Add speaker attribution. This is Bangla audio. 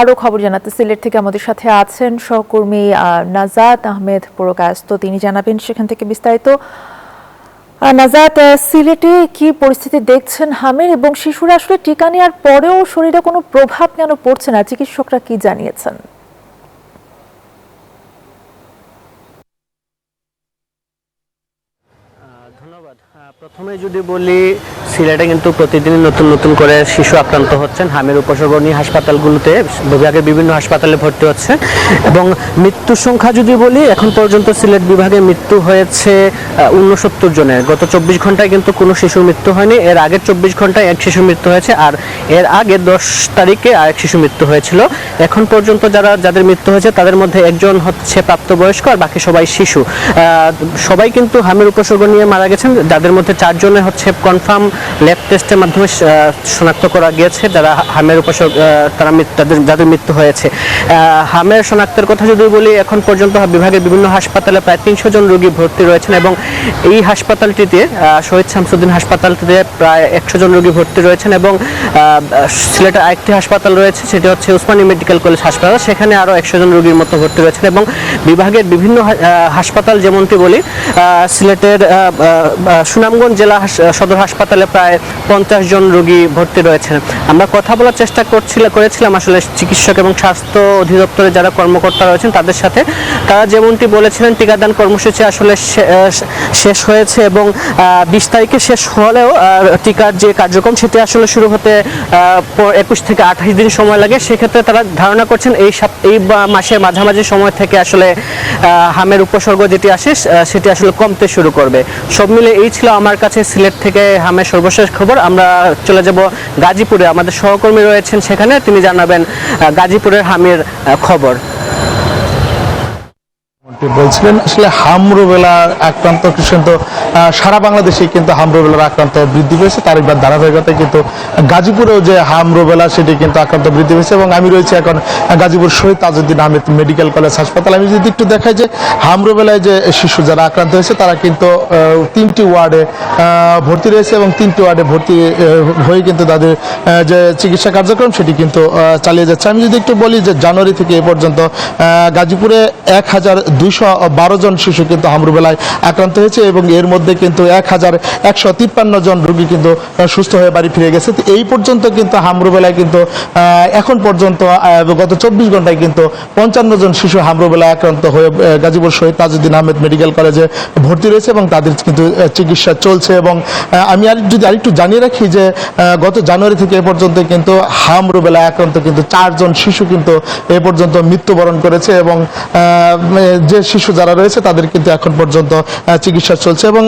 Speaker 1: আরো খবর জানাতে সিলেট থেকে আমাদের সাথে আছেন সহকর্মী নাজাত আহমেদ পুরকায়স্ত, তিনি জানাবেন সেখান থেকে বিস্তারিত। নাজাত, সিলেটে কি পরিস্থিতি দেখছেন হামের, এবং শিশুরা আসলে টিকা নেওয়ার পরেও শরীরে কোনো প্রভাব কেন পড়ছে না, চিকিৎসকরা কি জানিয়েছেন?
Speaker 2: ধন্যবাদ। প্রথমে যদি বলি, সিলেটে কিন্তু প্রতিদিন নতুন নতুন করে শিশু আক্রান্ত হচ্ছেন। হামের উপসর্গ নিয়ে হাসপাতালগুলোতে বিভাগের বিভিন্ন হাসপাতালে ভর্তি হচ্ছে, এবং মৃত্যুর সংখ্যা যদি বলি, এখন পর্যন্ত সিলেট বিভাগে মৃত্যু হয়েছে 69 জনের। গত 24 ঘন্টায় কিন্তু কোনো শিশুর মৃত্যু হয়নি। এর আগের 24 ঘন্টায় এক শিশুর মৃত্যু হয়েছে, আর এর আগে 10 তারিখে আরেক শিশু মৃত্যু হয়েছিল। এখন পর্যন্ত যাদের মৃত্যু হয়েছে তাদের মধ্যে একজন হচ্ছে প্রাপ্তবয়স্ক, আর বাকি সবাই শিশু। সবাই কিন্তু হামের উপসর্গ নিয়ে মারা গেছেন, যাদের মধ্যে 4 জনের হচ্ছে কনফার্ম ল্যাব টেস্টের মাধ্যমে শনাক্ত করা গিয়েছে যারা হামের উপসর্গ, যাদের মৃত্যু হয়েছে। হামের শনাক্তের কথা যদি বলি, এখন পর্যন্ত বিভাগের বিভিন্ন হাসপাতালে প্রায় 300 জন রোগী ভর্তি রয়েছেন, এবং এই হাসপাতালটিতে শহীদ শামসুদ্দিন হাসপাতালটিতে প্রায় 100 জন রোগী ভর্তি রয়েছেন, এবং সিলেটের আরেকটি হাসপাতাল রয়েছে, সেটি হচ্ছে উসমানী মেডিকেল কলেজ হাসপাতাল, সেখানে আরও 100 জন রোগীর মতো ভর্তি রয়েছেন। এবং বিভাগের বিভিন্ন হাসপাতাল, যেমনটি বলি, সিলেটের সুনামগঞ্জ জেলা সদর হাসপাতালে প্রায় 50 জন রোগী ভর্তি রয়েছেন। আমরা কথা বলার চেষ্টা করেছিলাম আসলে চিকিৎসক এবং স্বাস্থ্য অধিদপ্তরের যারা কর্মকর্তা রয়েছেন তাদের সাথে। তারা যেমনটি বলেছিলেন, টিকাদান কর্মসূচি আসলে শেষ হয়েছে, এবং 20 তারিখে শেষ হলেও টিকার যে কার্যক্রম সেটি আসলে শুরু হতে 21 থেকে 28 দিন সময় লাগে। সেক্ষেত্রে তারা ধারণা করছেন এই মাসের মাঝামাঝি সময় থেকে আসলে হামের উপসর্গ যেটি আসে সেটি আসলে কমতে শুরু করবে। সব মিলে এই ছিল আমার কাছে সিলেট থেকে হামের সর্বশেষ খবর। আমরা চলে যাব গাজীপুরে, আমাদের সহকর্মী রয়েছেন সেখানে, তিনি জানাবেন গাজীপুরের হামের খবর।
Speaker 3: বলছিলেন আসলে হাম রুবেলার আক্রান্ত কিন্তু সারা বাংলাদেশে কিন্তু হাম রুবেলার আক্রান্ত বৃদ্ধি পেয়েছে। তার এবার ধারাবাহিকতায় কিন্তু গাজীপুরেও যে হাম রুবেলা সেটি কিন্তু আক্রান্ত বৃদ্ধি পেয়েছে, এবং আমি রয়েছে এখন গাজীপুর শহীদ তাজউদ্দিন আহমেদ মেডিকেল কলেজ হাসপাতাল। আমি যদি একটু দেখাই যে হাম রুবেলায় যে শিশু যারা আক্রান্ত হয়েছে তারা কিন্তু 3টি ওয়ার্ডে ভর্তি রয়েছে, এবং 3টি ওয়ার্ডে ভর্তি হয়ে কিন্তু তাদের যে চিকিৎসা কার্যক্রম সেটি কিন্তু চালিয়ে যাচ্ছে। আমি যদি একটু বলি যে জানুয়ারি থেকে এ পর্যন্ত গাজীপুরে 1212 জন শিশু কিন্তু হাম রুবেলায় আক্রান্ত হয়েছে, এবং এর মধ্যে কিন্তু 1153 জন রোগী কিন্তু সুস্থ হয়ে বাড়ি ফিরে গেছে। এই পর্যন্ত কিন্তু হাম রুবেলায় কিন্তু এখন পর্যন্ত গত 24 ঘন্টায় কিন্তু 55 জন শিশু হাম রুবেলায় আক্রান্ত হয়ে গাজীপুর শহীদ তাজউদ্দিন আহমেদ মেডিকেল কলেজে ভর্তি রয়েছে, এবং তাদের কিন্তু চিকিৎসা চলছে। এবং আমি যদি আরেকটু জানিয়ে রাখি যে গত জানুয়ারি থেকে এ পর্যন্ত কিন্তু হাম রুবেলায় আক্রান্ত কিন্তু 4 জন শিশু কিন্তু এ পর্যন্ত মৃত্যুবরণ করেছে, এবং যে শিশু যারা রয়েছে তাদের কিন্তু এখন পর্যন্ত চিকিৎসা চলছে। এবং